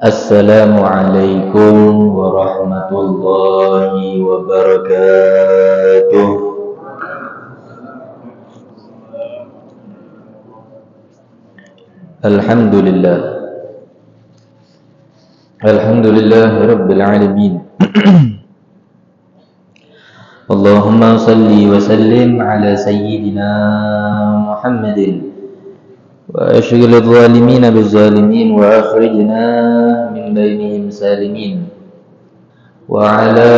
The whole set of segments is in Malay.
Assalamualaikum warahmatullahi wabarakatuh. Alhamdulillah. Alhamdulillah Rabbil Alamin. Allahumma salli wa sallim ala sayyidina Muhammadin وأشغل الظالمين بالظالمين وأخرجنا من بينهم سالمين وعلى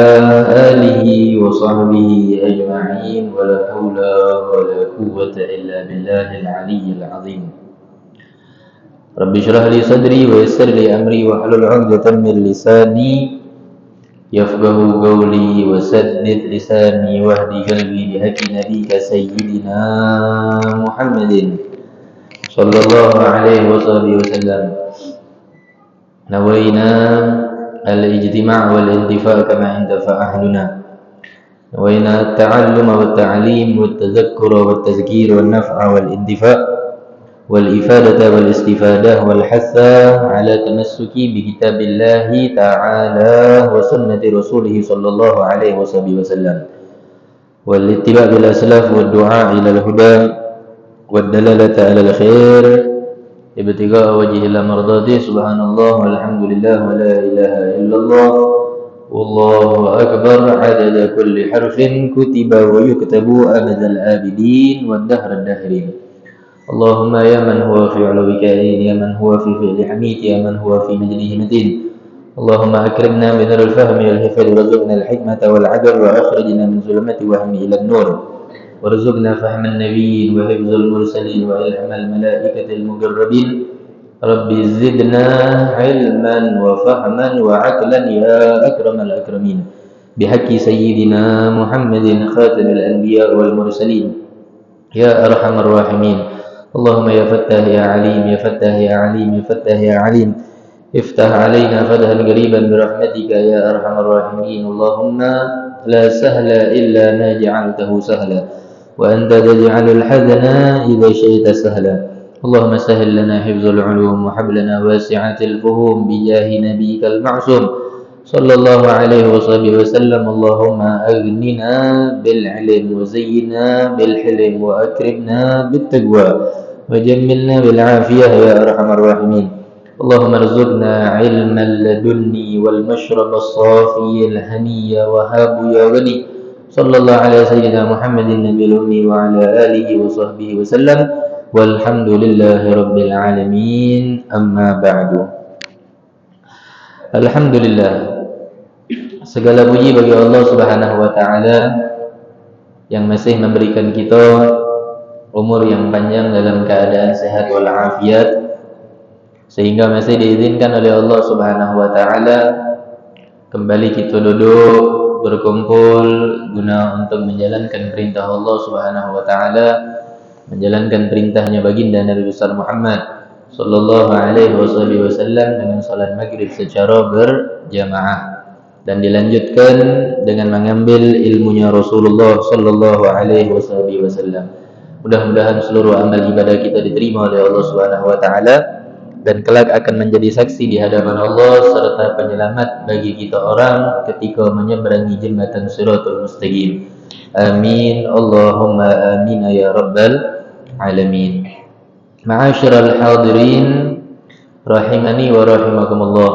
آله وصحبه أجمعين ولا حول ولا قوة إلا بالله العلي العظيم. رب اشرح لي صدري ويسر لي أمري واحلل عقدة من لساني يفقه قولي وسدد لساني واهدي قلبي بهدي نبيك سيدنا محمد صلى الله عليه وسلم. نوينا الاجتماع والانتفاع كما اندفع أهلنا. نوينا التعلم والتعليم والتذكر والتذكير والنفع والاندفاع والإفادة والاستفادة والحث على تمسك بكتاب الله تعالى وسنة رسوله صلى الله عليه وسلم والاتباع بالأسلاف والدعاء إلى الهدى والدلالة على الخير ابتغاء وجه الله مرضاته. Subhanallah walhamdulillah wa la ilaha illallah wallahu akbar adada kulli harfin kutiba wa yuktabu abadal abidin wa dahra dahrin. Allahumma ya man huwa fi ulwika ya man huwa fi fi'li hamid ya man huwa fi majlihi matin. Allahumma akrimna min al-fahmi wal hifdhi warzuqna al-hikmata wal 'adl wa akhrijna min zulumati wahmi ila an-nur. وارزقنا فهم النبيين وحفظ المرسلين وإلهام الملائكة المقربين. رب زدنا علما وفهما وعقلا يا أكرم الأكرمين بحق سيدنا محمد خاتم الأنبياء والمرسلين يا أرحم الراحمين. اللهم يا فتاح يا عليم يا فتاح يا عليم يا فتاح يا عليم افتح علينا فتحا قريبا برحمتك يا أرحم الراحمين. اللهم لا سهل إلا ما جعلته سهلا وأنت تجعل الحزن إذا شئت سهلا. اللهم سهل لنا حفظ العلوم وحبلنا واسعة الفهوم بجاه نبيك المعصوم صلى الله عليه وسلم. اللهم أغننا بالعلم وزينا بالحلم وأكرمنا بالتقوى وجملنا بالعافية يا أرحم الراحمين. اللهم ارزقنا علم اللدني والمشرب الصافي الهني وهاب يا غني. صلى الله على سيدنا محمد النبي الأمي وعلى آله وصحبه وسلم والحمد لله رب العالمين. أما بعد. Alhamdulillah, segala puji bagi Allah Subhanahu wa taala yang masih memberikan kita umur yang panjang dalam keadaan sehat wal afiat, sehingga masih diizinkan oleh Allah Subhanahu wa taala kembali kita duduk berkumpul guna untuk menjalankan perintah Allah Subhanahu wa taala, menjalankan perintahnya baginda Nabi besar Muhammad sallallahu alaihi wasallam dengan salat maghrib secara berjamaah dan dilanjutkan dengan mengambil ilmunya Rasulullah sallallahu alaihi wasallam. Mudah-mudahan seluruh amal ibadah kita diterima oleh Allah Subhanahu wa taala dan kelak akan menjadi saksi di hadapan Allah serta penyelamat bagi kita orang ketika menyeberangi jembatan Shirathul Mustaqim. Amin Allahumma amin ya rabbal alamin. Ma'asyiral hadirin rahimani wa rahimakumullah.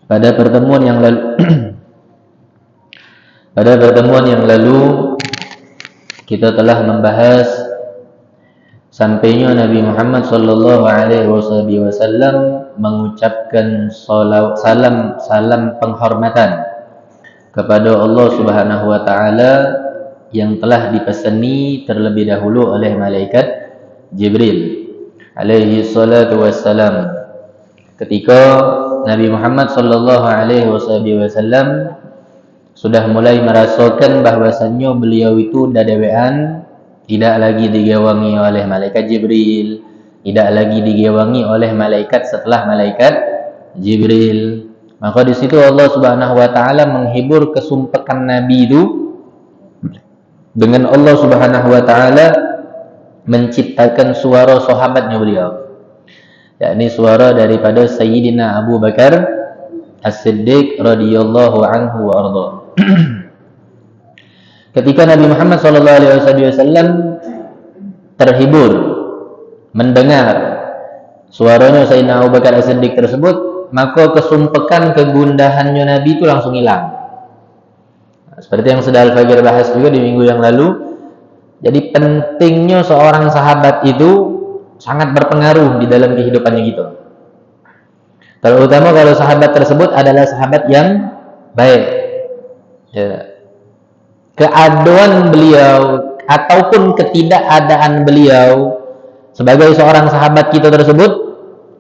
Pada pertemuan yang lalu kita telah membahas sampainya Nabi Muhammad sallallahu alaihi wasallam mengucapkan salam penghormatan kepada Allah Subhanahu wa taala yang telah dipeseni terlebih dahulu oleh malaikat Jibril alaihi salatu wassalam ketika Nabi Muhammad sallallahu alaihi wasallam sudah mulai merasakan bahwasannya beliau itu dadewean, tidak lagi digawangi oleh malaikat Jibril, tidak lagi digawangi oleh malaikat setelah malaikat Jibril. Maka di situ Allah Subhanahu wa taala menghibur kesumpekan Nabi itu dengan Allah Subhanahu wa taala menciptakan suara sahabatnya beliau. yakni suara daripada Sayyidina Abu Bakar As-Siddiq radhiyallahu anhu wa arda. Ketika Nabi Muhammad SAW terhibur mendengar suaranya Sayyidina Abu Bakar As-Siddiq tersebut, maka kesumpekan kegundahannya Nabi itu langsung hilang. Seperti yang sudah Al-Fajr bahas juga di minggu yang lalu. Jadi pentingnya seorang sahabat itu sangat berpengaruh di dalam kehidupannya gitu. Terutama kalau sahabat tersebut adalah sahabat yang baik. Ya. Keadaan beliau ataupun ketidakadaan beliau sebagai seorang sahabat kita tersebut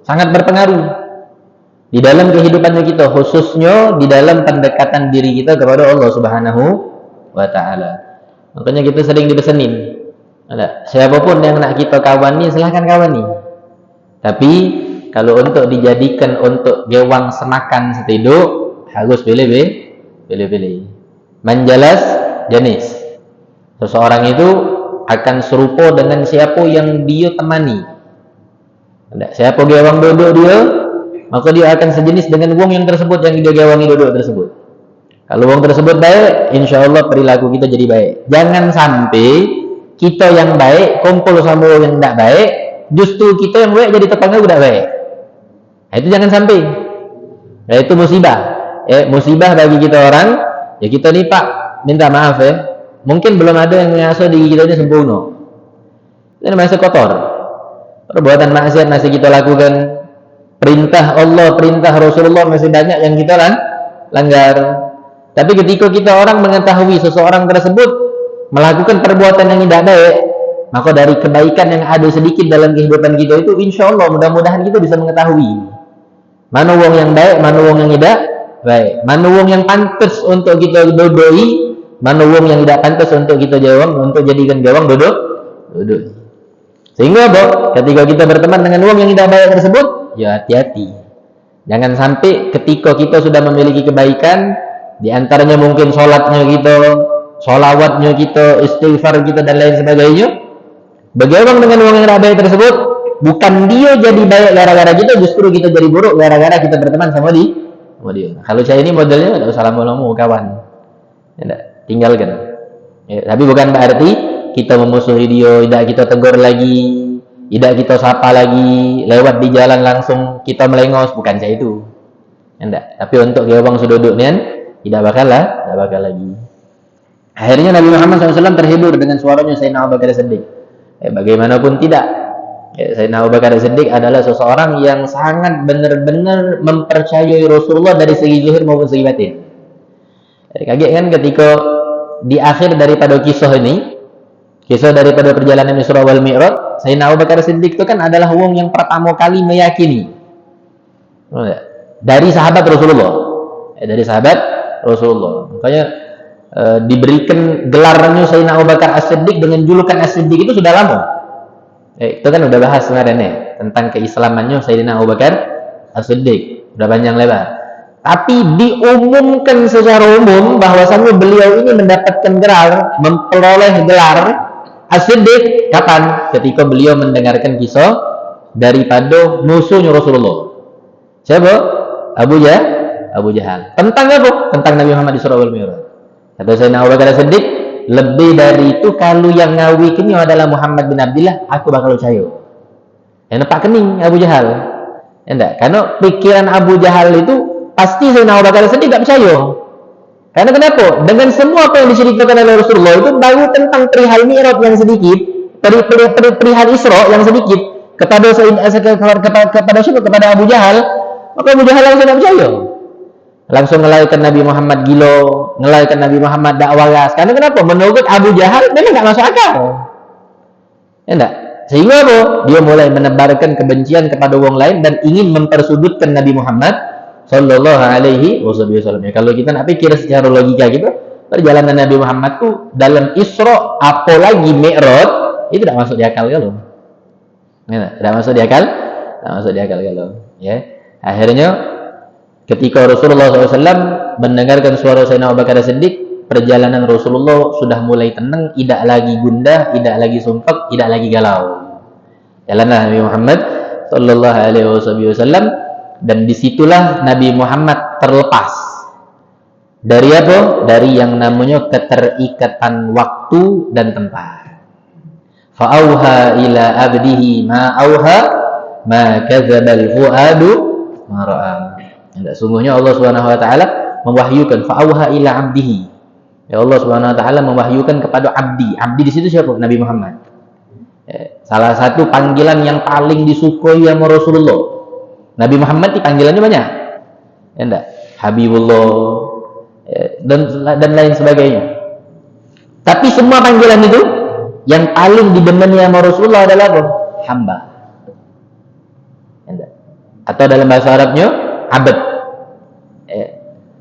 sangat berpengaruh di dalam kehidupannya kita, khususnya di dalam pendekatan diri kita kepada Allah Subhanahu wa Ta'ala. Makanya kita sering dipesenin, siapapun yang nak kita kawani silahkan kawani, tapi kalau untuk dijadikan untuk gewang semakan setiduk harus pilih-pilih. Menjelas jenis. Seseorang itu akan serupa dengan siapa yang dia temani. Siapa gewang duduk dia, maka dia akan sejenis dengan wong yang tersebut yang dia gawangi duduk tersebut. Kalau wong tersebut baik, insya Allah perilaku kita jadi baik. Jangan sampai kita yang baik kumpul sama orang yang tidak baik, justru kita yang baik jadi tetangga tidak baik. Nah, itu jangan sampai. Nah, itu musibah. Musibah bagi kita orang. Ya kita nih Pak, minta maaf ya. Mungkin belum ada yang ngasuh di kita ini sempurna. Ini masih kotor. Perbuatan maksiat masih kita lakukan. Perintah Allah, perintah Rasulullah masih banyak yang kita langgar. Tapi ketika kita orang mengetahui seseorang tersebut melakukan perbuatan yang tidak baik, maka dari kebaikan yang ada sedikit dalam kehidupan kita itu, insya Allah mudah-mudahan kita bisa mengetahui mana wong yang baik, mana wong yang tidak baik, mana wong yang pantas untuk kita dodoi, mana wong yang tidak pantas untuk kita untuk jadikan gawang dodoi. Sehingga ketika kita berteman dengan wong yang tidak baik tersebut, ya hati-hati. Jangan sampai ketika kita sudah memiliki kebaikan, di antaranya mungkin sholatnya kita, sholawatnya kita, istighfar kita dan lain sebagainya, bergabung dengan orang yang baik tersebut, bukan dia jadi baik gara-gara kita, justru kita jadi buruk gara-gara kita berteman sama dia. Kalau saya ini modelnya tidak usah lama-lama kawan, ya, tinggalkan. Ya, tapi bukan berarti kita memusuhi dia, tidak kita tegur lagi, tidak kita sapa lagi, lewat di jalan langsung kita melengos, bukan saya itu. Ya, tapi untuk gawang sududuknya tidak bakal lagi. Akhirnya Nabi Muhammad SAW terhibur dengan suaranya Sayyidina Abu Bakar As-Siddiq. Bagaimanapun tidak, Sayyidina Abu Bakar As-Siddiq adalah seseorang yang sangat benar-benar mempercayai Rasulullah dari segi zahir maupun segi batin. Kaget kan ketika di akhir daripada kisah ini, kisah daripada perjalanan Isra wal Mi'raj, Sayyidina Abu Bakar As-Siddiq itu kan adalah wong yang pertama kali meyakini dari sahabat Rasulullah. Dari sahabat Rasulullah. Makanya diberikan gelarnya Sayyidina Abu Bakar As-Siddiq dengan julukan As-Siddiq itu sudah lama. Itu kan udah bahas kemarin ya, tentang keislamannya Sayyidina Abu Bakar As-Siddiq. Udah panjang lebar. Tapi diumumkan secara umum bahwasannya beliau ini mendapatkan gelar, memperoleh gelar As-Siddiq kapan? Ketika beliau mendengarkan kisah daripada musuhnya Rasulullah. Siapa? Abu Jahal. Tentang apa? Tentang Nabi Muhammad di Isra wal Mi'raj. Kata Sayyidina Abu Bakar As-Siddiq, lebih dari itu kalau yang ngawikannya adalah Muhammad bin Abdullah, aku bakal percaya. Yang nampak kening Abu Jahal. Ya enggak? Karena pikiran Abu Jahal itu pasti Sayyidina Abu Bakar As-Siddiq enggak percaya. Karena kenapa? Dengan semua apa yang diceritakan oleh Rasulullah itu baru tentang perihal Mi'raj yang sedikit, perihal Isra yang sedikit kepada Abu Jahal, maka Abu Jahal langsung enggak percaya. Langsung ngelaikan Nabi Muhammad gilo, ngelaikan Nabi Muhammad dakwalas. Karena kenapa? Menurut Abu Jahal memang nggak masuk akal. Ya enggak? Sehingga apa? Dia mulai menebarkan kebencian kepada orang lain dan ingin mempersudutkan Nabi Muhammad Sallallahu Alaihi Wasallam. Ya, kalau kita nak pikir secara logika gitu, perjalanan Nabi Muhammad tuh dalam Isra apalagi Mi'raj itu tidak masuk di akal kalau. Ya, tidak masuk di akal, kalau. Ya, akhirnya ketika Rasulullah SAW mendengarkan suara Sayyidina Abu Bakar As-Siddiq, perjalanan Rasulullah sudah mulai tenang, tidak lagi gundah, tidak lagi sumpek, tidak lagi galau. Jalanlah Nabi Muhammad sallallahu alaihi wasallam, dan disitulah Nabi Muhammad terlepas dari apa? Dari yang namanya keterikatan waktu dan tempat. Fa'auha ila abdihi ma auha ma kadzabal fuadu ma ra'a. Sungguhnya Allah Subhanahu wa taala mewahyukan, fa'auha ila abdihi. Ya, Allah Subhanahu wa taala mewahyukan kepada abdi. Abdi di situ siapa? Nabi Muhammad. Salah satu panggilan yang paling disukai sama Rasulullah. Nabi Muhammad panggilannya banyak. Ya enggak? Habibullah dan lain sebagainya. Tapi semua panggilan itu yang paling didemeni sama Rasulullah adalah apa? Hamba. Ya enggak? Atau dalam bahasa Arabnya abad.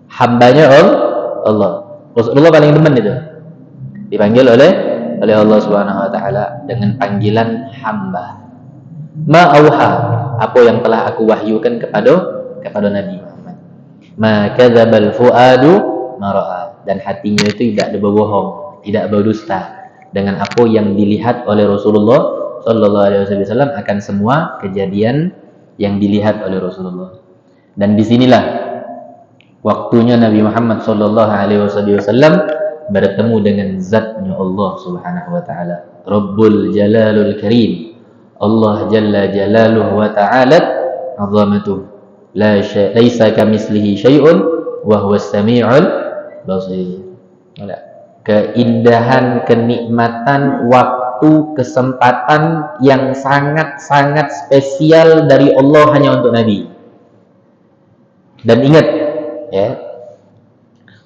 Hambanya Allah. Rasulullah paling demen itu. Dipanggil oleh Allah Subhanahu wa taala dengan panggilan hamba. Ma auha, apa yang telah aku wahyukan kepada Nabi Muhammad. Ma kadzabal fuadu ma ra'a, dan hatinya itu tidak berbohong, tidak berdusta dengan apa yang dilihat oleh Rasulullah sallallahu alaihi wasallam akan semua kejadian yang dilihat oleh Rasulullah. Dan disinilah waktunya Nabi Muhammad sallallahu alaihi wasallam bertemu dengan zatnya Allah Subhanahu wa taala, Rabbul Jalalul Karim, Allah Jalla Jalaluhu wa ta'ala azamatuh, laisa kamitslihi syai'un wa huwas samiul basir. Keindahan, kenikmatan, waktu, kesempatan yang sangat-sangat spesial dari Allah hanya untuk Nabi. Dan ingat ya,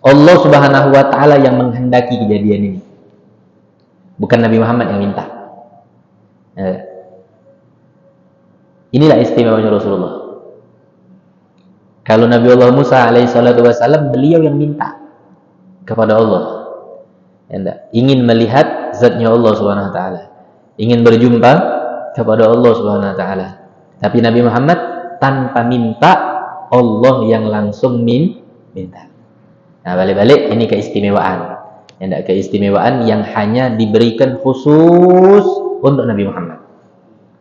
Allah Subhanahu wa taala yang menghendaki kejadian ini. Bukan Nabi Muhammad yang minta. Inilah istimewanya Rasulullah. Kalau Nabi Allah Musa alaihi salatu wasallam, beliau yang minta kepada Allah. Ingin melihat zatnya Allah Subhanahu wa taala. Ingin berjumpa kepada Allah Subhanahu wa taala. Tapi Nabi Muhammad tanpa minta, Allah yang langsung minta. Nah, balik-balik ini keistimewaan. Keistimewaan yang hanya diberikan khusus untuk Nabi Muhammad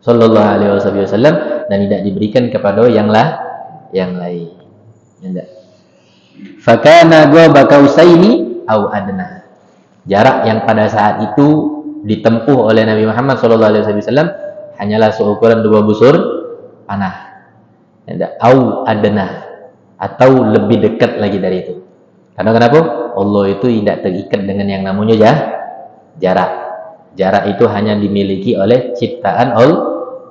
sallallahu alaihi wasallam dan tidak diberikan kepada yang lain. Fakana ghaba kausaini au adna. Jarak yang pada saat itu ditempuh oleh Nabi Muhammad sallallahu alaihi wasallam hanyalah seukuran 2 busur panah. Au adna, atau lebih dekat lagi dari itu. Karena kenapa? Allah itu tidak terikat dengan yang namanya jarak. Jarak itu hanya dimiliki oleh ciptaan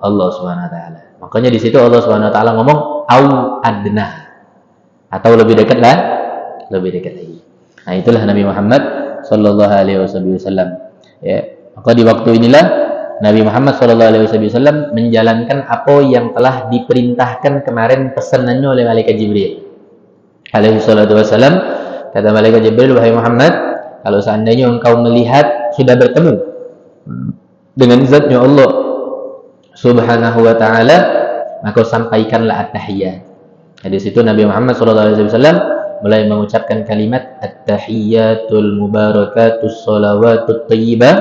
Allah Subhanahu wa taala. Makanya di situ Allah Subhanahu wa taala ngomong au adna, atau lebih dekat lagi. Nah, itulah Nabi Muhammad sallallahu alaihi wasallam. Ya, maka di waktu inilah Nabi Muhammad sallallahu alaihi wasallam menjalankan apa yang telah diperintahkan kemarin pesanannya oleh malaikat Jibril alaihi salatu wasallam. Kata malaikat Jibril, wahai Muhammad, kalau seandainya engkau melihat sudah bertemu dengan zatnya Allah Subhanahu wa taala, maka sampaikanlah at-tahiyyat. Di situ Nabi Muhammad sallallahu alaihi wasallam mulai mengucapkan kalimat at-tahiyyatul mubarakatus shalawatut thayyibah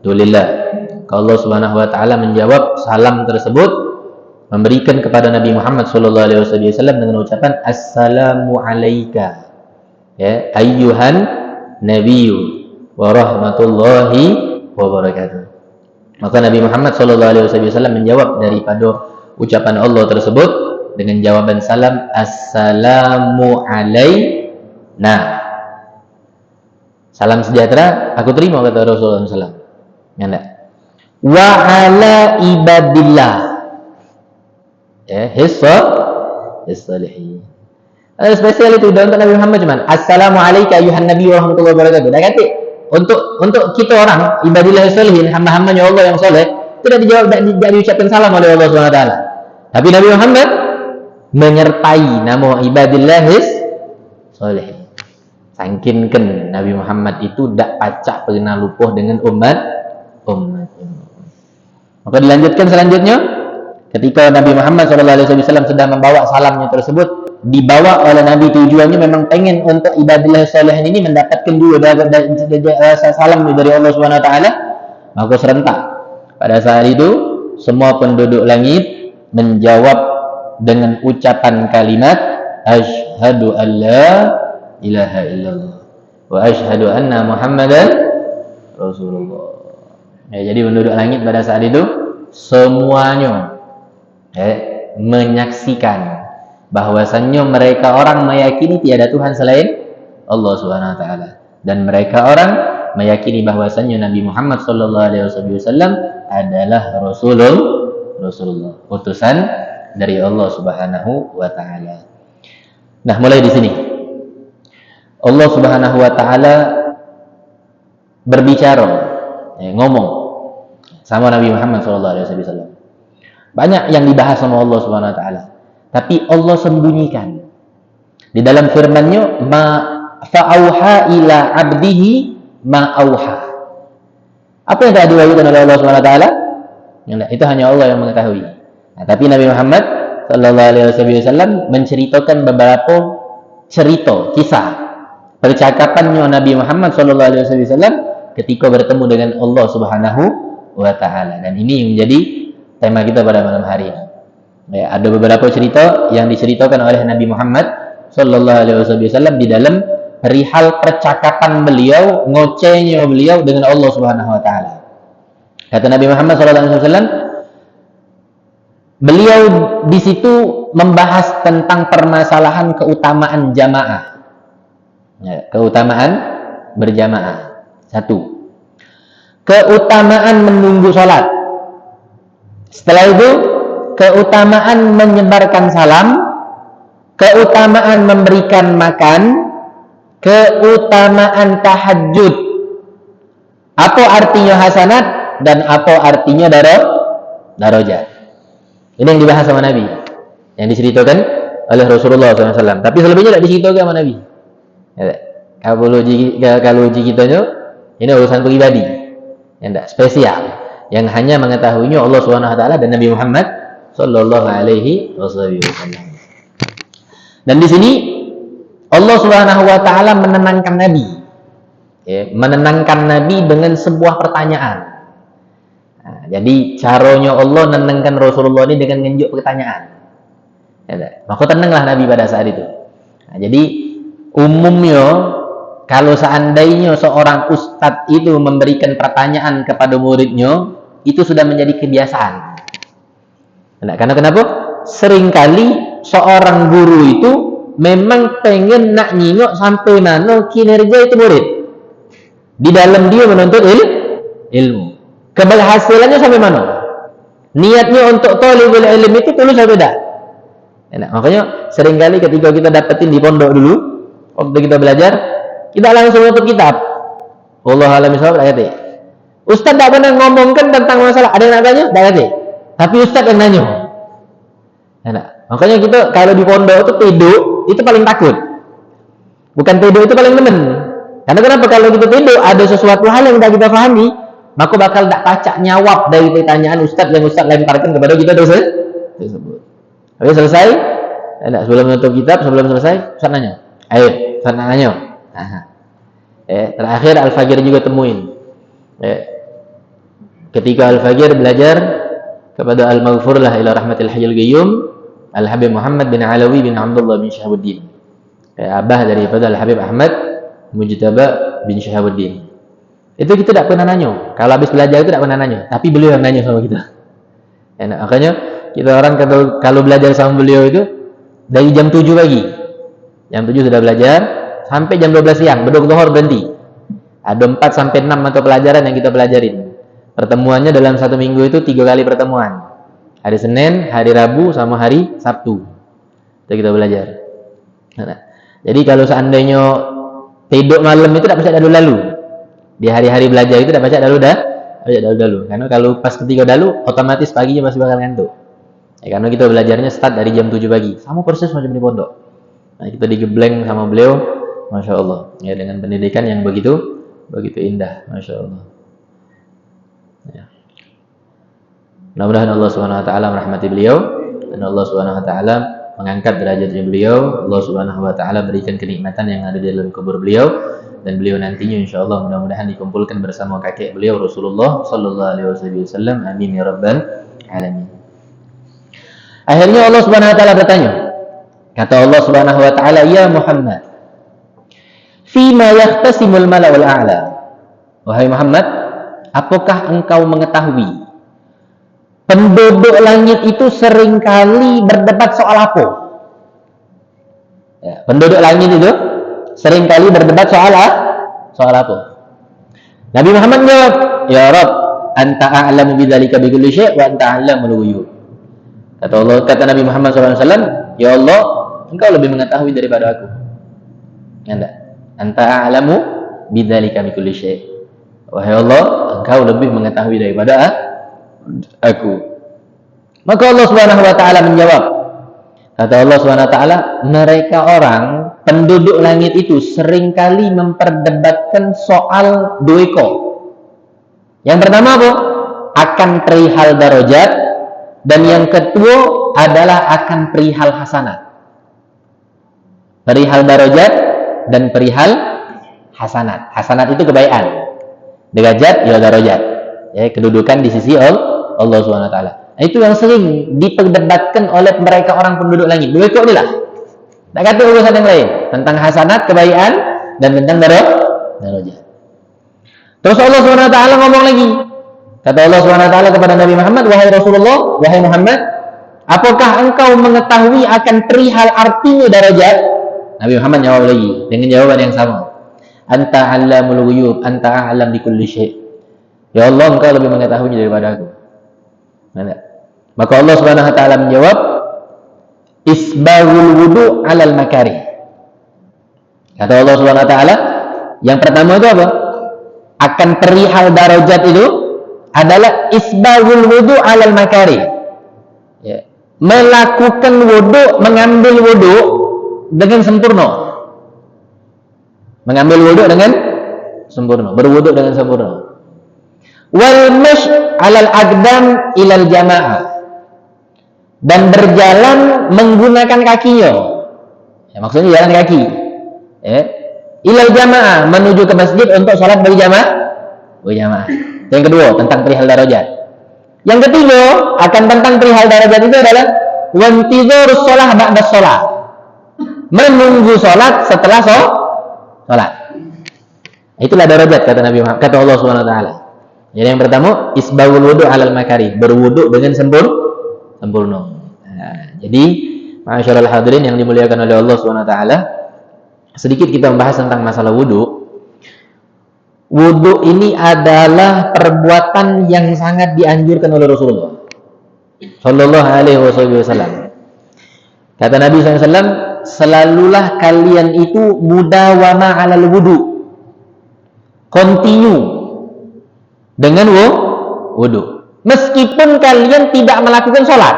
lillah. Allah Subhanahu wa taala menjawab salam tersebut, memberikan kepada Nabi Muhammad sallallahu alaihi wasallam dengan ucapan assalamu alayka ya ayyuhan nabiyyu wa rahmatullahi wa barakatuh. Maka Nabi Muhammad sallallahu alaihi wasallam menjawab daripada ucapan Allah tersebut dengan jawaban salam, assalamu alaina. Salam sejahtera aku terima, kata Rasulullah SAW. Ya enggak? Wa ala ibadillah ya his-salihin. Spesial itu untuk Nabi Muhammad cuman assalamu alayka ayuhan nabi wa rahmatullahi wa barakatuh. Dah kata untuk kita orang ibadillah salihin, hamba-hambanya Allah yang soleh, tidak dijawab, tidak diucapkan salam oleh Allah Subhanahu wa taala. Tapi Nabi Muhammad menyertai nama ibadillah salihin. Sangkinkan Nabi Muhammad itu tak pacak pernah lupa dengan umat. Maka dilanjutkan selanjutnya, ketika Nabi Muhammad SAW sedang membawa salamnya tersebut, dibawa oleh Nabi, tujuannya memang pengen untuk ibadillah salihin ini mendapatkan dua salam dari Allah Subhanahu wa taala. Maka serentak pada saat itu semua penduduk langit menjawab dengan ucapan kalimat asyhadu an la ilaha illallah wa asyhadu anna Muhammadan Rasulullah. Jadi penduduk langit pada saat itu semuanya menyaksikan bahwasannya mereka orang meyakini tiada Tuhan selain Allah Subhanahu wa taala, dan mereka orang meyakini bahwasannya Nabi Muhammad sallallahu alaihi wasallam adalah Rasulullah, utusan dari Allah Subhanahu wa taala. Nah, mulai di sini Allah Subhanahu wa taala berbicara, ngomong sama Nabi Muhammad sallallahu alaihi wasallam. Banyak yang dibahas sama Allah Subhanahu wa taala, tapi Allah sembunyikan. Di dalam firman-Nya, ma fa'auha ila 'abdihi ma auha. Apa yang telah diwahyukan oleh Allah Subhanahu wa taala? Itu hanya Allah yang mengetahui. Nah, tapi Nabi Muhammad sallallahu alaihi wasallam menceritakan beberapa cerita, kisah percakapannya Nabi Muhammad sallallahu alaihi wasallam ketika bertemu dengan Allah Subhanahu wa taala. Dan ini yang menjadi tema kita pada malam hari ini. Ada beberapa cerita yang diceritakan oleh Nabi Muhammad sallallahu alaihi wasallam di dalam perihal percakapan beliau, ngocehnya beliau dengan Allah Subhanahu wa taala. Kata Nabi Muhammad sallallahu alaihi wasallam, beliau di situ membahas tentang permasalahan keutamaan jamaah. Keutamaan berjamaah. Satu, keutamaan menunggu salat. Setelah itu, keutamaan menyebarkan salam, keutamaan memberikan makan, keutamaan tahajud. Apa artinya hasanat dan apa artinya darajat. Ini yang dibahas sama Nabi, yang diceritakan oleh Rasulullah SAW. Tapi selebihnya tidak diceritakan sama Nabi. Kalau uji kitanya, ini urusan pribadi, yang tidak spesial, yang hanya mengetahuinya Allah Subhanahu wa taala dan Nabi Muhammad sallallahu alaihi wasallam. Dan di sini Allah Subhanahu wa taala menenangkan Nabi. Menenangkan Nabi dengan sebuah pertanyaan. Nah, jadi caranya Allah menenangkan Rasulullah ini dengan menunjuk pertanyaan. Maka tenanglah Nabi pada saat itu. Nah, jadi umumnya kalau seandainya seorang ustadz itu memberikan pertanyaan kepada muridnya, itu sudah menjadi kebiasaan. Nah, karena kenapa? Seringkali seorang guru itu memang pengen nak nyingok sampai mana kinerja itu murid di dalam dia menuntut ilmu. Keberhasilannya sampai mana? Niatnya untuk talibul ilm itu tulus atau tidak? Nah, makanya seringkali ketika kita dapetin di pondok dulu, waktu kita belajar, kita langsung untuk kitab. Wallahu a'lam bishawab, ayat. Ustaz tak pernah ngomongkan tentang masalah, ada yang nak tanya? Tak ada. Tapi Ustaz yang nanya. Nah, makanya kita kalau di pondok itu tidur itu paling takut. Bukan tidur itu paling demen. Karena kenapa? Kalau kita tidur ada sesuatu hal yang tidak kita pahami, maka bakal tak pacak nyawab dari pertanyaan Ustaz yang Ustaz lemparkan kepada kita tersebut. Habis selesai, sebelum menutup kitab, sebelum selesai, Ustaz nanya. Ayo, Ustaz nanya. Terakhir Al-Fajr juga temuin. Ketika Al-Fajr belajar kepada Al-Maghfur lah ila rahmatil hayyul qayyum Al-Habib Muhammad bin Alawi bin Abdullah bin Syahabuddin, abah daripada Al-Habib Ahmad Mujtaba bin Syahabuddin. Itu kita tidak pernah nanya. Kalau habis belajar itu tidak pernah nanya, tapi beliau yang nanya sama kita. Makanya kita orang kalau belajar sama beliau itu dari jam 7 pagi, jam 7 sudah belajar sampai jam 12 siang, beduk zuhur berhenti. Ada 4 sampai 6 mata pelajaran yang kita pelajarin. Pertemuannya dalam satu minggu itu 3 kali pertemuan. Hari Senin, hari Rabu, sama hari Sabtu. Itu kita belajar. Nah, jadi kalau seandainya tidur malam itu tidak pasti lalu. Di hari-hari belajar itu tidak pasti dalu. Karena kalau pas ketika dalu, otomatis paginya masih bakal ngantuk. Karena kita belajarnya start dari jam 7 pagi. Sama persis macam di pondok. Nah, kita digebleng sama beliau, Masya Allah. Ya, dengan pendidikan yang begitu indah, Masya Allah. Ya. Mudah-mudahan Allah Subhanahu wa taala merahmati beliau dan Allah Subhanahu wa taala mengangkat derajatnya beliau. Allah Subhanahu wa taala berikan kenikmatan yang ada di dalam kubur beliau, dan beliau nantinya insyaallah mudah-mudahan dikumpulkan bersama kakek beliau Rasulullah sallallahu alaihi wasallam. Amin ya rabbal alamin. Akhirnya Allah Subhanahu wa taala bertanya. Kata Allah Subhanahu wa taala, "Ya Muhammad, fima yahtasimul mala'ul a'la?" Wahai Muhammad, apakah engkau mengetahui penduduk langit itu seringkali berdebat soal apa? Ya, penduduk langit itu seringkali berdebat soal apa? Nabi Muhammad jawab, "Ya Rabb, anta a'lamu bidzalika bi kulli syai' wa anta a'lamul ghuyub." Kata Nabi Muhammad SAW, "Ya Allah, engkau lebih mengetahui daripada aku." Anta a'lamu bidzalika bi kulli syai'. Wahai Allah, engkau lebih mengetahui daripada aku. Maka Allah Subhanahu wa taala menjawab. Kata Allah Subhanahu wa taala, mereka orang penduduk langit itu seringkali memperdebatkan soal dueko. Yang pertama apa? Akan perihal darajat, dan yang kedua adalah akan perihal hasanat. Perihal darajat dan perihal hasanat. Hasanat itu kebaikan. Derajat ya darajat. Ya, kedudukan di sisi Allah Subhanahu wa taala. Itu yang sering diperdebatkan oleh mereka orang penduduk langit. Dua itu inilah. Tak kata urusan yang lain tentang hasanat, kebaikan, dan tentang darajat. Terus Allah Subhanahu wa taala ngomong lagi. Kata Allah Subhanahu wa taala kepada Nabi Muhammad, "Wahai Rasulullah, wahai Muhammad, apakah engkau mengetahui akan perihal artinya darajat?" Nabi Muhammad jawab lagi dengan jawaban yang sama. "Anta 'allamul ghuyub, anta a'lam bikulli syai'." Ya Allah, engkau lebih mengetahui daripada aku. Maka Allah Subhanahu wa taala menjawab, "Isbaghul wudu 'alal makarih." Kata Allah Subhanahu wa taala, yang pertama itu apa? Akan perihal darajat itu adalah isbaghul wudu 'alal makarih. Ya. Melakukan wudu, mengambil wudu dengan sempurna. Mengambil wudu dengan sempurna, berwudu dengan sempurna. Wal mash 'alal aqdam ilal jamaah. Dan berjalan menggunakan kakinya. Ya, maksudnya jalan kaki. Ya. Ilal jamaah, menuju ke masjid untuk sholat berjamaah. Yang kedua, tentang perihal darajat. Yang ketiga, akan tentang perihal darajat itu adalah wantidhurus shalah ba'da shalah. Menunggu sholat setelah sholat. Itulah darajat kata Nabi Muhammad, kata Allah Subhanahu wa taala. Jadi yang pertama, isbaghul wudu 'alal makarih, berwudu dengan sempurna. Nah, jadi ma'asyiral hadirin yang dimuliakan oleh Allah Subhanahu wa taala, sedikit kita membahas tentang masalah wudu. Wudu ini adalah perbuatan yang sangat dianjurkan oleh Rasulullah Sallallahu Alaihi Wasallam. Kata Nabi SAW, selalulah kalian itu mudawama 'alal wudu, continue dengan wudu, meskipun kalian tidak melakukan sholat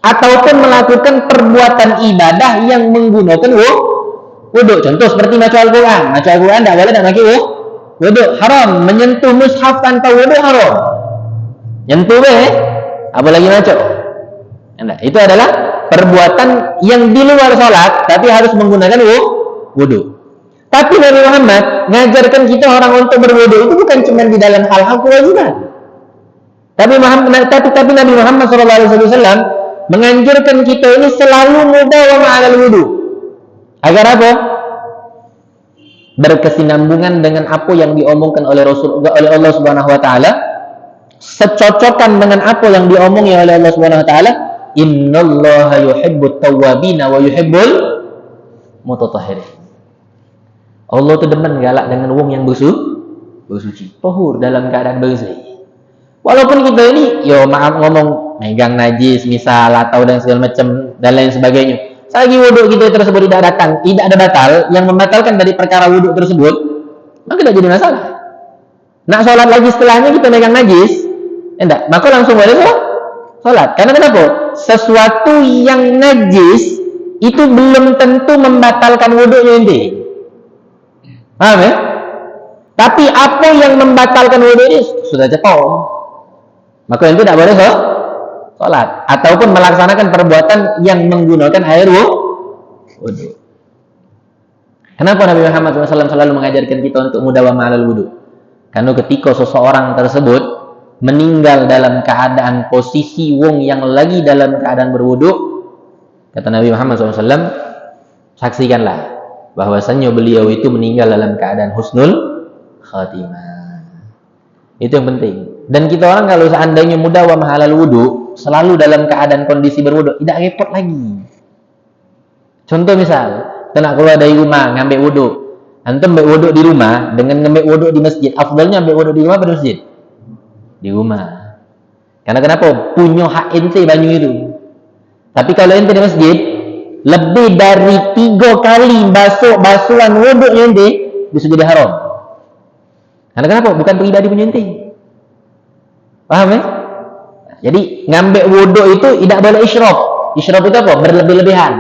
ataupun melakukan perbuatan ibadah yang menggunakan wudu. Contoh seperti baca Al-Quran. Baca Al-Quran tidak boleh tidak pakai wudu, haram. Menyentuh mushaf tanpa wudu haram. Nyentuh apalagi baca. Itu adalah perbuatan yang di luar sholat, tapi harus menggunakan wudu. Tapi Nabi Muhammad mengajarkan kita orang untuk berwudu itu bukan cuma di dalam hal-hal kewajiban. Tapi Nabi Muhammad SAW menganjurkan kita ini selalu mudawama 'alal wudu. Agar apa? Berkesinambungan dengan apa yang diomongkan oleh Allah Subhanahu wa taala, secocokan dengan apa yang diomongi oleh Allah Subhanahu wa taala, innallaha yuhibbut tawwabina wa yuhibbul mutatahhirin. Allah itu demen galak dengan wong yang bersuci, tahur dalam keadaan bersih. Walaupun kita ini, maaf ngomong, megang najis misal atau dan segala macam dan lain sebagainya. Selagi wudhu kita tersebut tidak ada batal yang membatalkan dari perkara wudhu tersebut, maka tidak jadi masalah. Nak sholat lagi setelahnya kita megang najis, maka langsung boleh sholat. Karena kenapa? Sesuatu yang najis itu belum tentu membatalkan wudhunya inti. Paham ya? Tapi apa yang membatalkan wudhu ini sudah cetok, maka itu tidak boleh sholat ataupun melaksanakan perbuatan yang menggunakan air wudhu. Kenapa Nabi Muhammad SAW selalu mengajarkan kita untuk mudawamah 'alal wudu? Karena ketika seseorang tersebut meninggal dalam keadaan posisi wong yang lagi dalam keadaan berwudu, kata Nabi Muhammad SAW, saksikanlah bahwasannya beliau itu meninggal dalam keadaan husnul khatimah. Itu yang penting. Dan kita orang kalau seandainya mudawam halal wudu, selalu dalam keadaan kondisi berwudu, tidak repot lagi. Contoh misal, kita nak keluar dari rumah ngambil wudu, antum ambil wudu di rumah dengan ngambil wudu di masjid, afdalnya ambil wudu di rumah atau masjid? Di rumah. Karena kenapa? Punya hak ente banyu itu. Tapi kalau ente di masjid, lebih dari 3 kali basuhan wudu ente bisa jadi haram. Karena kenapa? Bukan pribadi punya ente. Paham ya? Jadi ngambil wudu itu tidak boleh isyraf. Isyraf itu apa? Berlebih-lebihan.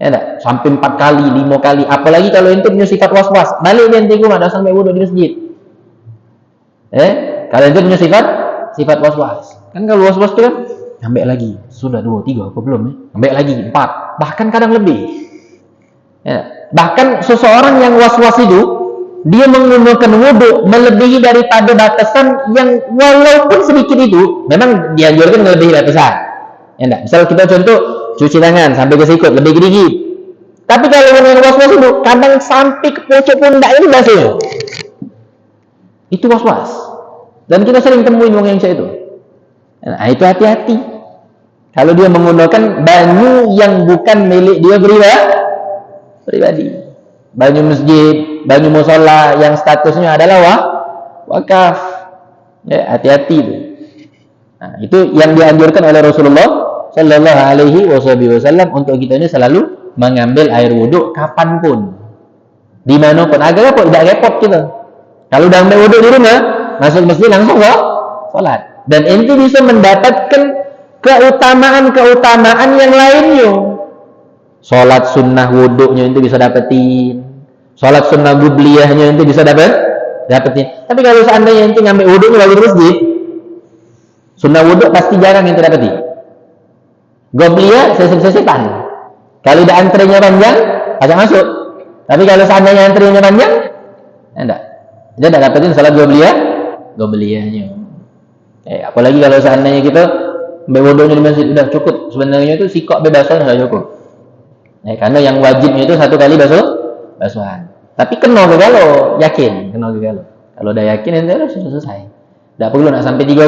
Ya enggak? Sampai 4 kali, 5 kali. Apalagi kalau ente punya sifat was-was. Balik ente ke rumah, sampai wudu di masjid. Kalau ente punya sifat was-was. Kan kalau was-was itu kan ngambil lagi. Sudah 2, 3, apa belum ya? Ngambil lagi 4. Bahkan kadang lebih. Ya. Bahkan seseorang yang was-was itu, dia menggunakan wudu melebihi daripada batasan yang walaupun sedikit itu, memang dianjurkan melebihi batasan. Ya enggak? Misal kita contoh cuci tangan sampai ke sikut, lebih sedikit. Tapi kalau yang was-was itu, kadang sampai ke pucuk pundak ini basuh. Itu was-was. Dan kita sering temuin orang yang macam itu. Nah, itu hati-hati. Kalau dia menggunakan banyu yang bukan milik dia pribadi. Banyu masjid, banyu musola yang statusnya adalah wakaf. Ya, hati-hati itu. Nah, itu yang dianjurkan oleh Rasulullah Sallallahu Alaihi Wasallam untuk kita ini selalu mengambil air wudhu kapanpun, dimanapun. Agak repot, tidak repot kita. Kalau udah ambil wudhu di rumah, masuk masjid langsung sholat. Dan ente bisa mendapatkan keutamaan yang lainnya. Sholat sunnah wudhunya ente bisa dapetin. Sholat sunnah gubliyahnya ente bisa dapetin. Tapi kalau seandainya ente ngambil wudhu lalu di masjid, sunnah wudhu pasti jarang ente dapetin. Gubliyah sesip-sesipan. Kalau udah antrenya panjang, ajak masuk. Tapi kalau seandainya antrenya panjang, enggak. Dia tidak dapetin sholat gubliyahnya. Apalagi kalau seandainya kita ambil wudhunya di masjid, udah cukup. Sebenarnya itu sikok bebasan sudah cukup. Karena yang wajibnya itu 1 kali basuhan. Tapi kena ke kalau yakin, Kalau udah yakin itu sudah selesai. Tidak perlu nak sampai 3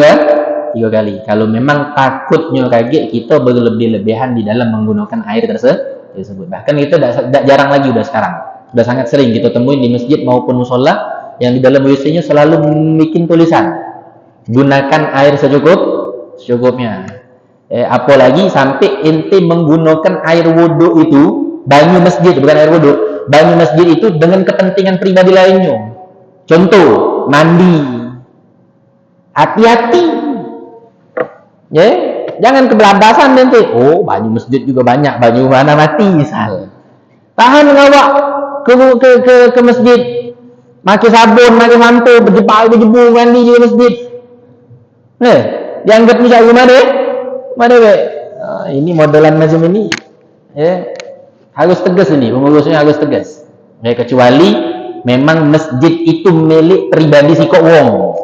kali. Kalau memang takutnya kaget, kita berlebih-lebihan di dalam menggunakan air tersebut. Bahkan kita tidak jarang lagi udah sekarang. Sudah sangat sering kita temuin di masjid maupun musola yang di dalam WC-nya selalu bikin tulisan, gunakan air secukupnya. Apalagi sampai ente menggunakan air wudhu itu, banyu masjid, bukan air wudhu, banyu masjid itu dengan kepentingan pribadi lainnya. Contoh, mandi. Hati-hati. Jangan kebelabasan nanti. Oh, banyu masjid juga banyak, banyu mana mati misal. Tahan ngawak ke masjid. Pakai sabun, pakai sampo, berjebu mandi di masjid. Dianggap misal gimana ini modelan macam ini. Harus tegas ini, pengurusnya harus tegas. Kecuali memang masjid itu milik pribadi si kok wong.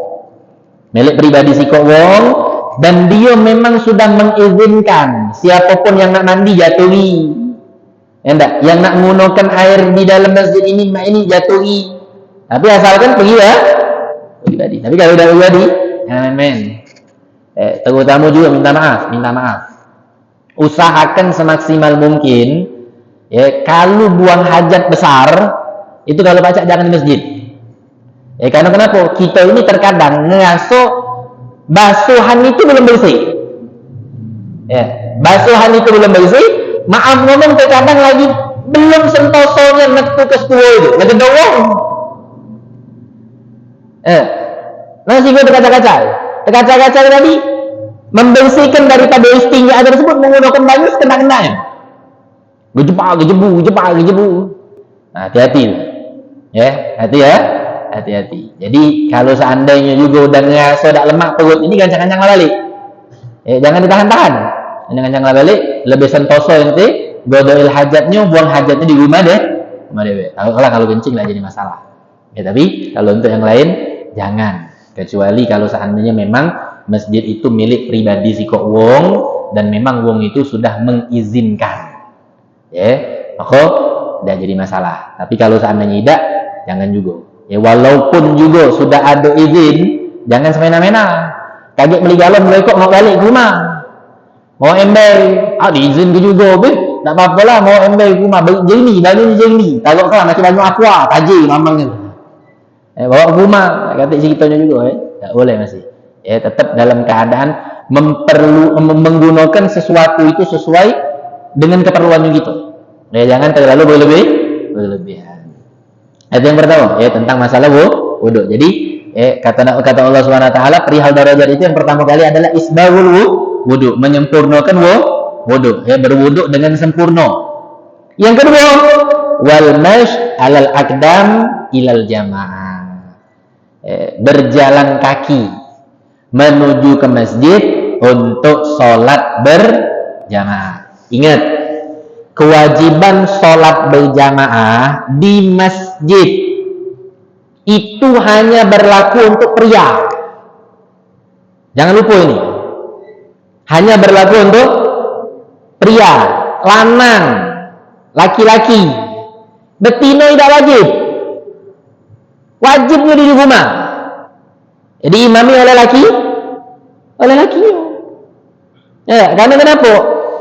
Dan dia memang sudah mengizinkan siapapun yang nak mandi jatuhi. Yang nak menggunakan air di dalam masjid ini jatuhi. Tapi asalkan pergi pribadi. Tapi kalau udah pribadi, jangan main. Terutama juga minta maaf. Usahakan semaksimal mungkin. Kalau buang hajat besar, itu kalau baca jangan di masjid. Karena kenapa? Kita ini terkadang ngaso basuhan itu belum bersih. Basuhan itu belum bersih. Maaf ngomong terkadang lagi belum sentosonya metu ke setua itu. Lagi doang. Masih gue terkaca-kaca tadi membersihkan daripada istinja tersebut menggunakan banyu sekena-kenanya. Gejebu. Nah, hati-hati. Hati-hati. Jadi kalau seandainya juga udah ngaso dak lemak perut ini gancang-gancang balik. Jangan ditahan-tahan. Gancang-gancang balik, lebih sentoso nanti godoil hajatnya, buang hajatnya di rumah deh. Kalau kencing lah jadi masalah. Tapi kalau untuk yang lain jangan. Kecuali kalau seandainya memang masjid itu milik pribadi si kok wong dan memang wong itu sudah mengizinkan. Ya, maka tidak jadi masalah. Tapi kalau seandainya tidak, jangan juga. Ya walaupun juga sudah ada izin, jangan semena-mena. Kaget beli galon mereka mau balik ke rumah. Mau embel, diizin ke juga, be. Tak apa-apa lah, mau embel ke rumah. Jadi ni. Kalau salah macam banyak aqua, tajir mamang ni. Bawa ke rumah, kata ceritanya juga, tak boleh masih. Tetap dalam keadaan menggunakan sesuatu itu sesuai dengan keperluan gitu. Jangan terlalu berlebihan. Itu yang pertama, tentang masalah wudu. Jadi kata Allah SWT perihal darajat itu yang pertama kali adalah isbahul wudu, menyempurnakan wudu, berwudu dengan sempurna. Yang kedua, wal mash alal aqdam ilal jamaah, berjalan kaki menuju ke masjid untuk sholat berjamaah. Ingat, kewajiban sholat berjamaah di masjid itu hanya berlaku untuk pria. Jangan lupa ini. Hanya berlaku untuk pria, lanang, laki-laki. Betina tidak wajib. Wajibnya di rumah. Jadi imami oleh laki. Karena kenapa?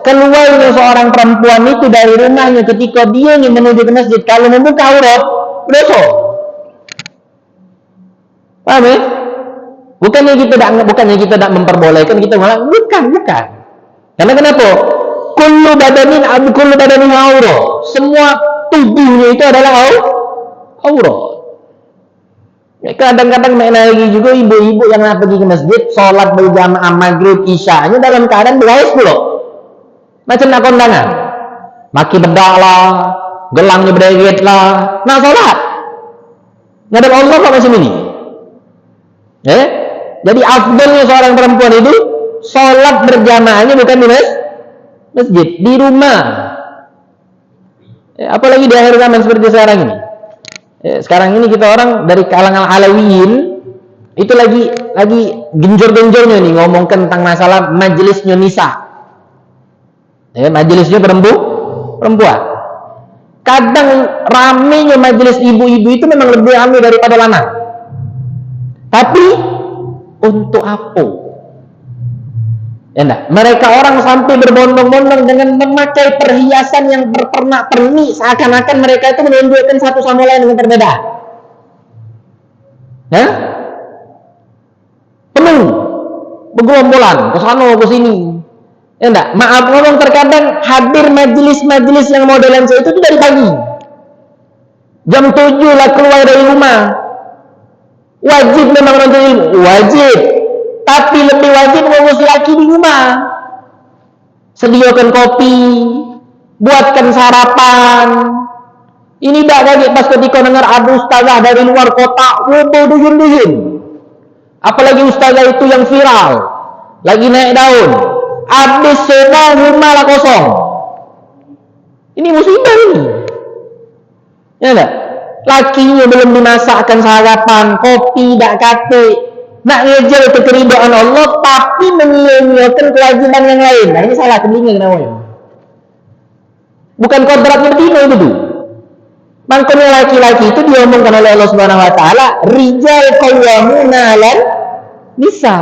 Keluarnya seorang perempuan itu dari rumahnya ketika dia ingin menuju ke masjid, kalau membuka aurat, dosa. Paham ya? Bukannya kita tidak memperbolehkan, kita malah bukan. Karena kenapa? Kullu badanin aurat. Semua tubuhnya itu adalah aurat. Kadang-kadang lagi juga ibu-ibu yang pergi ke masjid, sholat berjamaah maghrib isya'nya dalam keadaan berhaus pula. Macam nak kondangan, maki bedak lah, gelangnya berderet lah, nak sholat. Ngadap Allah kok macam ini. Jadi afdalnya seorang perempuan itu sholat berjamaahnya bukan di masjid, di rumah. Apalagi di akhir zaman seperti sekarang ini. Sekarang ini kita orang dari kalangan Alawiyin itu lagi genjor-genjornya nih ngomongkan tentang masalah majelisnya nisa. Majelisnya perempuan. Kadang ramenya majelis ibu-ibu itu memang lebih ramai daripada lanang. Tapi untuk apa? Mereka orang sampai berbondong-bondong dengan memakai perhiasan yang berpernak-pernik, seakan-akan mereka itu menunjukkan satu sama lain dengan perbedaan. Penuh bergerombolan ke sana ke sini. Maaf ngomong, terkadang hadir majelis-majelis yang modelan saya itu dari pagi. Jam 7 lah keluar dari rumah. Wajib memang menuntut ilmu, wajib. Tapi lebih wajib ngurus laki di rumah. Sediakan kopi, buatkan sarapan. Ini tak kaget pas ketika dengar ada ustazah dari luar kota, duyun-duyun. Apalagi ustazah itu yang viral, lagi naik daun. Habis semua rumah lah kosong. Ini musibah ini. Lakinya belum dimasakkan sarapan, kopi tak kate. Nak ngejar keridhaan Allah tapi menyia-nyiakan kewajiban yang lain. Ini salah telinga namanya. Bukan kodratnya betina itu tuh. Makanya laki-laki itu diomongkan oleh Allah Subhanahu wa taala, rijal qawwamuna 'alan nisa.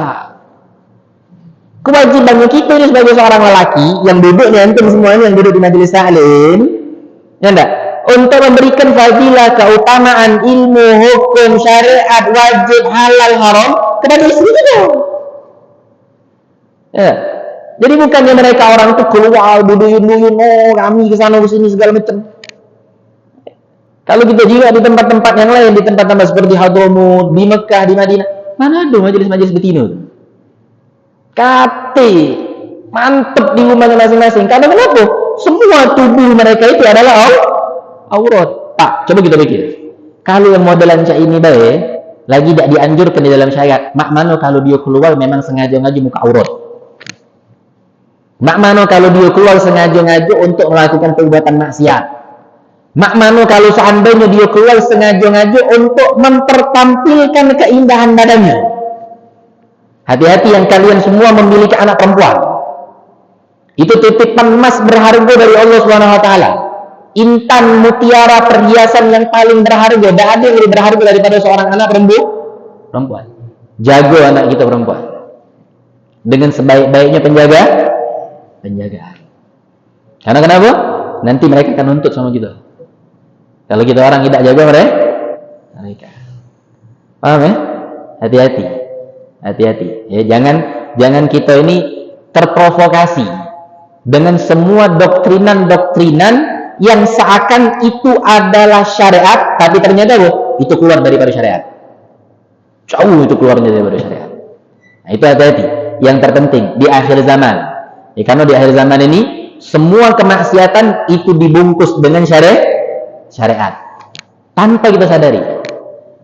Kewajibannya kita ini sebagai seorang lelaki yang duduk nih, antum semuanya yang duduk di majelis taklim, untuk memberikan fadilah, keutamaan ilmu, hukum, syariat, wajib, halal, haram kepada istri kita. Jadi bukannya mereka orang itu keluar duyun-duyun, kami ke sana ke sini segala macam. Kalau kita juga di tempat-tempat yang lain, di tempat-tempat seperti Hadramut, di Mekah, di Madinah, mana ada majelis-majelis betina? Kate mantep di rumahnya masing-masing. Karena kenapa? Semua tubuh mereka itu adalah aurat. Pak, coba kita pikir. Kalau yang modelan cak ini baik, lagi tidak dianjurkan di dalam syariat. Mak mano kalau dia keluar memang sengaja-ngaji muka aurat. Mak mano kalau dia keluar sengaja-ngaji untuk melakukan perbuatan maksiat. Mak mano kalau seandainya dia keluar sengaja-ngaji untuk mempertampilkan keindahan badannya. Hati-hati yang kalian semua memiliki anak perempuan. Itu titipan emas berharga dari Allah Subhanahu wa taala. Intan, mutiara, perhiasan yang paling berharga. Tidak ada yang lebih berharga daripada seorang anak perempuan. Jago anak kita perempuan. Dengan sebaik-baiknya penjagaan. Karena kenapa? Nanti mereka akan nuntut sama kita. Kalau kita orang tidak jaga mereka. Paham ya? Hati-hati. Ya, jangan kita ini terprovokasi dengan semua doktrinan yang seakan itu adalah syariat, tapi ternyata itu keluar daripada syariat. Jauh itu keluarnya daripada syariat. Nah, itu hati-hati. Yang terpenting di akhir zaman. Ya, karena di akhir zaman ini semua kemaksiatan itu dibungkus dengan syariat tanpa kita sadari.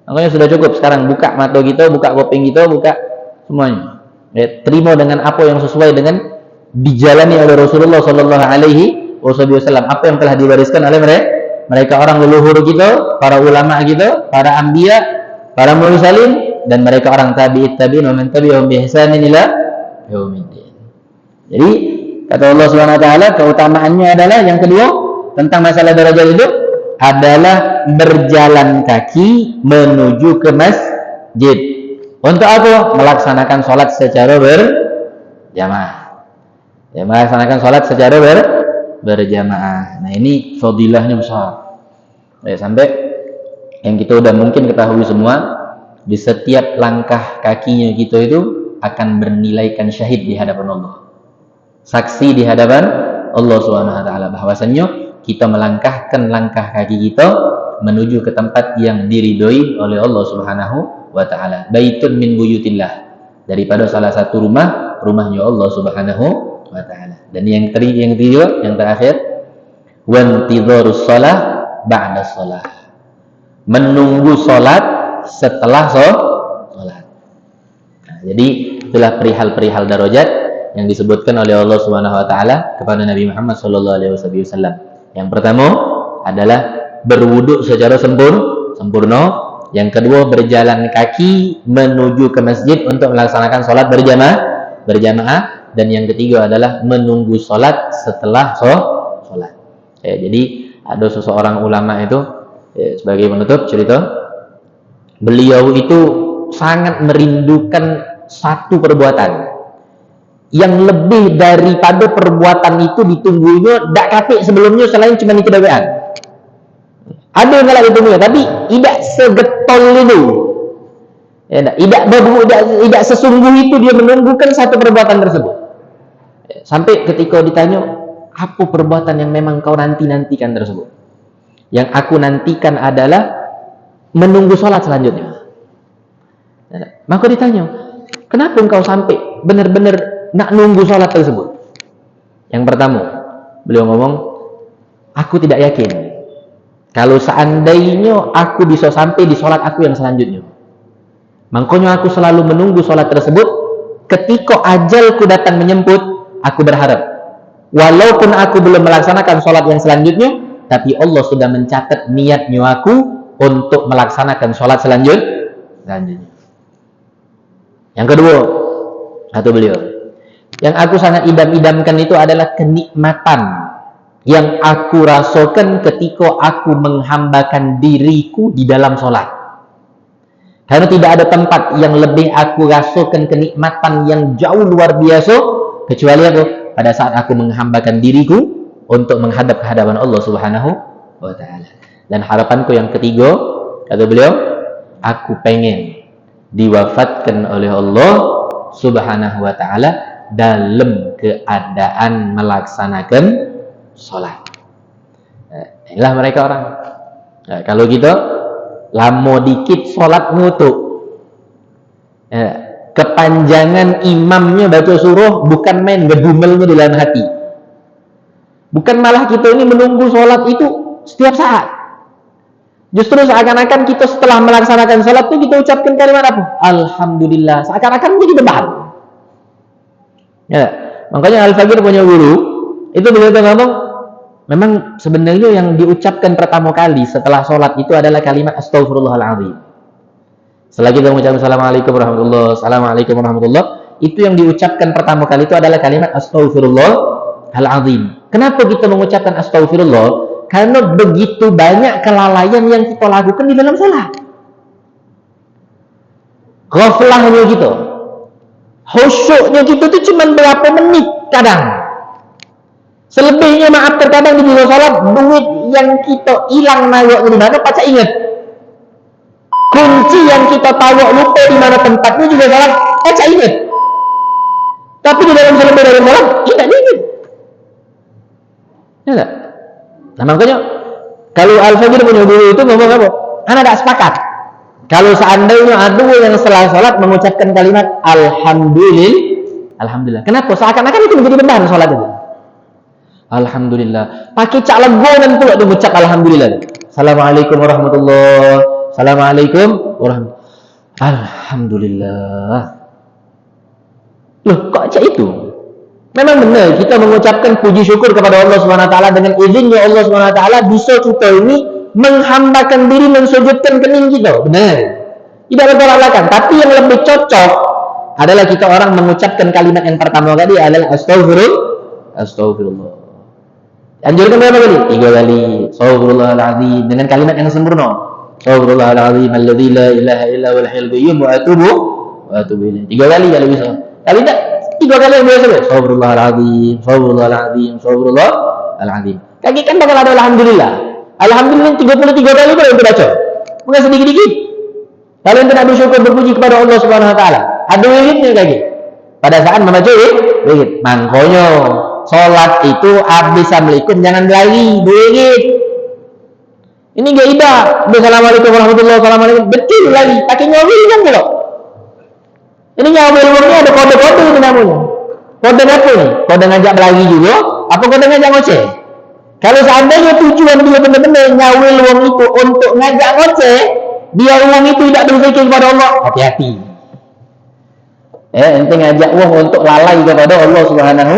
Makanya sudah cukup sekarang buka mata kita, buka kuping kita, buka semuanya. Ya, terima dengan apa yang sesuai dengan dijalani oleh Rasulullah Sallallahu Alaihi Wasallam, apa yang telah diwariskan oleh mereka orang leluhur kita, para ulama kita, para anbiya, para mursalin, dan mereka orang tabi'in wa man tabi'ahum bi ihsanin ila yaumiddin. Jadi kata Allah Subhanahu wa taala, keutamaannya adalah yang kedua tentang masalah derajat itu adalah berjalan kaki menuju ke masjid. Untuk apa? Melaksanakan sholat secara berjamaah. Ya, melaksanakan sholat secara berjamaah. Nah, ini fadilahnya besar. Ya, sampai yang kita udah mungkin ketahui semua, di setiap langkah kakinya kita itu akan bernilaikan syahid di hadapan Allah. Saksi di hadapan Allah Subhanahu wa taala bahwasanya kita melangkahkan langkah kaki kita menuju ke tempat yang diridhoi oleh Allah Subhanahu wa taala. Baitun min buyutillah, daripada salah satu rumahnya Allah Subhanahu wa taala. Dan yang ketiga, yang terakhir, wantidharus shalah ba'da shalah. Menunggu salat setelah salat. Nah, jadi itulah perihal-perihal darajat yang disebutkan oleh Allah Subhanahu wa taala kepada Nabi Muhammad sallallahu alaihi wasallam. Yang pertama adalah berwudu secara sempurna. Yang kedua, berjalan kaki menuju ke masjid untuk melaksanakan salat berjamaah. Dan yang ketiga adalah menunggu salat setelah salat. Ya, jadi ada seseorang ulama itu, ya, sebagai penutup cerita, beliau itu sangat merindukan satu perbuatan yang lebih daripada perbuatan itu ditunggunya dak kapik sebelumnya selain cuma kedawean. Ada yang galak ditunggunya, tapi tidak segetol itu. Ya, tidak sesungguh itu dia menunggukan satu perbuatan tersebut. Sampai ketika ditanya, apa perbuatan yang memang kau nantikan tersebut? Yang aku nantikan adalah menunggu sholat selanjutnya. Maka ditanya, kenapa engkau sampai benar-benar nak nunggu sholat tersebut? Yang pertama, beliau ngomong, aku tidak yakin kalau seandainya aku bisa sampai di sholat aku yang selanjutnya. Makanya aku selalu menunggu sholat tersebut. Ketika ajalku datang menyemput, aku berharap walaupun aku belum melaksanakan sholat yang selanjutnya, tapi Allah sudah mencatat niatnya aku untuk melaksanakan sholat selanjutnya. Yang kedua, kata beliau, yang aku sangat idam-idamkan itu adalah kenikmatan yang aku rasakan ketika aku menghambakan diriku di dalam sholat. Karena tidak ada tempat yang lebih aku rasakan kenikmatan yang jauh luar biasa kecuali aku pada saat aku menghambakan diriku untuk menghadap ke hadapan Allah Subhanahu wa taala. Dan harapanku yang ketiga, kata beliau, aku pengen diwafatkan oleh Allah Subhanahu wa taala dalam keadaan melaksanakan sholat. Inilah mereka orang. Nah, kalau kita lama dikit sholat ngutuk, kepanjangan imamnya baca surah bukan main gedumelnya di dalam hati. Bukan malah kita ini menunggu sholat itu setiap saat. Justru seakan-akan kita setelah melaksanakan sholat itu kita ucapkan kalimat apa? Alhamdulillah. Seakan-akan menjadi beban. Ya, makanya Al-Faqir punya guru, itu beliau ngomong, memang sebenarnya yang diucapkan pertama kali setelah sholat itu adalah kalimat Astaghfirullahaladzim. Setelah kita mengucapkan Assalamualaikum warahmatullahi wabarakatuh, Assalamualaikum warahmatullahi wabarakatuh, itu yang diucapkan pertama kali itu adalah kalimat Astaghfirullahaladzim. Kenapa kita mengucapkan Astaghfirullah? Karena begitu banyak kelalaian yang kita lakukan di dalam salat. Ghaflahnya gitu. Khusyuknya kita itu cuma berapa menit kadang. Selebihnya maaf terkadang di dalam salat duit yang kita hilang naruh di mana pacar ingat. Kunci yang kita taruh lupa di mana tempatnya juga salat pacar ingat. Tapi di dalam salat tidak ingat. Ya tak? Nah makanya kalau Al-Fajr punya guru itu ngomong apa? Anak tak sepakat. Kalau seandainya ada yang setelah salat mengucapkan kalimat Alhamdulillah. Kenapa? Seakan-akan itu menjadi beban salat itu. Alhamdulillah. Pakai cak legonan pula dia mengucap Alhamdulillah. Assalamualaikum warahmatullahi wabarakatuh. Assalamualaikum warahmatullahi wabarakatuh. Alhamdulillah. Loh, kok cak itu? Memang benar kita mengucapkan puji syukur kepada Allah SWT dengan izinnya Allah SWT bisa kita ini menghambakan diri mensujudkan kening kita. Benar. Tidak ada tolak belakang. Tapi yang lebih cocok adalah kita orang mengucapkan kalimat yang pertama tadi adalah Astagfirullah. Anjurkan berapa kali? 3 kali. Astaghfirullahaladzim dengan kalimat yang sempurna. Astaghfirullahaladzim alladzi la ilaha illa huwal hayyul qayyum wa atubu ilaih. 3 kali kalau bisa. Kalau tidak 3 kali yang biasa. Astaghfirullahaladzim. Kaki kan bakal ada alhamdulillah. Alhamdulillah 33 kali kalau kita baca. Bukan sedikit-sedikit. Kalian tidak bersyukur berpuji kepada Allah Subhanahu wa taala. Ada wiridnya kaki. Pada saat membaca wirid. Makanya sholat itu habis assalamualaikum jangan lari wirid. Ini enggak ibadah. Assalamualaikum warahmatullahi wabarakatuh. Betul lagi. Pakai nyawil kan kalau. Ini nyawil-nyawilnya ada kode-kode itu namanya. Kode apa nih? Kode ngajak lagi juga. Apa kode ngajak ngoceh? Kalau seandainya tujuan dia benar-benar nyawil uang itu untuk ngajak ngoceh, biar uang itu tidak berzikir kepada Allah, hati-hati. Ente ngajak uang untuk lalai kepada Allah Subhanahu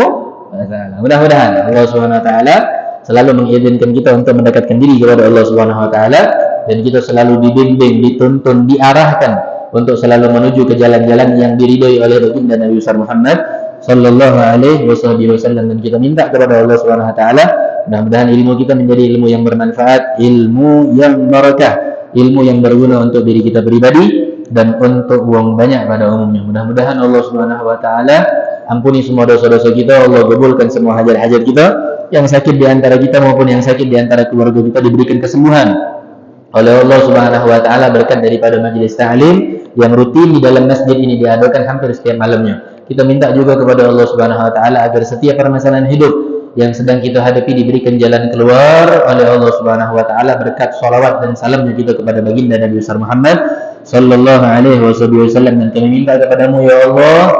wa taala. Mudah-mudahan Allah Subhanahu wa taala selalu mengizinkan kita untuk mendekatkan diri kepada Allah Subhanahu wa taala dan kita selalu dibimbing, dituntun, diarahkan untuk selalu menuju ke jalan-jalan yang diridhoi oleh baginda Nabi besar Muhammad sallallahu alaihi wasallam, dan kita minta kepada Allah Subhanahu wa taala mudah-mudahan ilmu kita menjadi ilmu yang bermanfaat, ilmu yang barakah, ilmu yang berguna untuk diri kita pribadi dan untuk uang banyak pada umumnya. Mudah-mudahan Allah Subhanahu wa taala ampuni semua dosa-dosa kita, Allah kabulkan semua hajat-hajat kita, yang sakit di antara kita maupun yang sakit di antara keluarga kita diberikan kesembuhan oleh Allah Subhanahu wa taala berkat daripada majelis ta'lim yang rutin di dalam masjid ini diadakan hampir setiap malamnya. Kita minta juga kepada Allah Subhanahu wa taala agar setiap permasalahan hidup yang sedang kita hadapi diberikan jalan keluar oleh Allah Subhanahu wa taala berkat shalawat dan salamnya kita kepada baginda Nabi besar Muhammad sallallahu alaihi wasallam. Dan kami minta kepadamu ya Allah,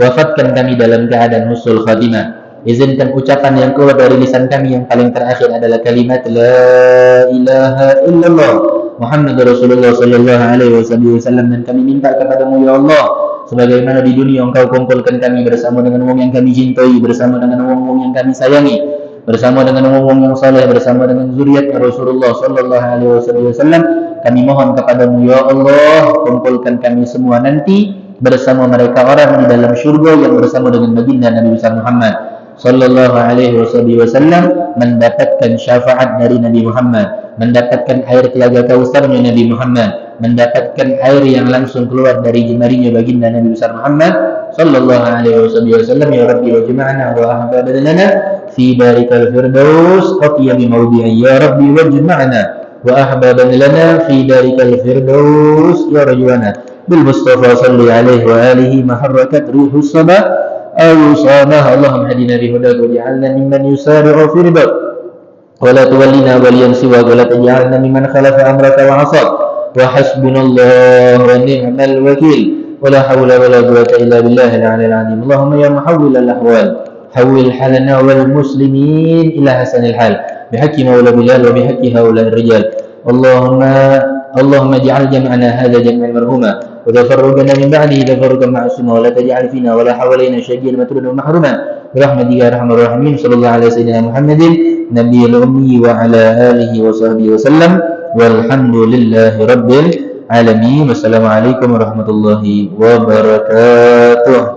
wafatkan kami dalam keadaan husnul khatimah. Izinkan ucapan yang keluar dari lisan kami yang paling terakhir adalah kalimat la ilaha illallah Muhammadur Rasulullah sallallahu alaihi wasallam. Dan kami minta kepadamu ya Allah, sebagaimana di dunia engkau kumpulkan kami bersama dengan orang yang kami cintai, bersama dengan orang-orang yang kami sayangi, bersama dengan orang-orang yang saleh, bersama dengan zuriat Rasulullah sallallahu alaihi wasallam, kami mohon kepadamu ya Allah, kumpulkan kami semua nanti bersama mereka orang di dalam syurga yang bersama dengan baginda Nabi besar Muhammad sallallahu alaihi wasallam, mendapatkan syafaat dari Nabi Muhammad, mendapatkan air telaga kausarnya Nabi Muhammad, mendapatkan air yang langsung keluar dari jemarinya baginda Nabi besar Muhammad sallallahu alaihi wasallam. Ya Rabbi wajma'na wa ahbabna lana fi barikal firdaus qatiyami mawdi'i. Ya Rabbi wajma'na wa ahbabna lana fi barikal firdaus ya rajwana bil mustafa salli alaihi wa alihi maharrakat ruhus sabah awsanaha. Allahumma hadina bihudaka waj'alna mimman yusari'u fi ridak wa la tuwallina waliyan siwak wa la taj'alna mimman khalafa amraka wa 'asak. Wa hasbunallahu wa ni'mal wakil wa la hawla wa la quwwata illa billahil 'aliyyil 'azim. Allahumma ya muhawwilal ahwal hawwil halana wal muslimin ila hasanil hal bihaqqi maula bilal wa bihaqqi haula'ir rijal. Allahumma ij'al jam'ana hadha jam'an marhuma wa tafarraqana min ba'dihi tafarruqan ma'suma wa la taj'al fina wa la hawalaina shaqiyyan matrudan wa mahruman bi rahmatika ya arhamar rahimin. Sallallahu alaihi sayyidina Muhammadin nabiyil ummi wa ala alihi wa sahbihi wa sallam walhamdulillahi rabbil alamin. Wassalamualaikum warahmatullahi wabarakatuh.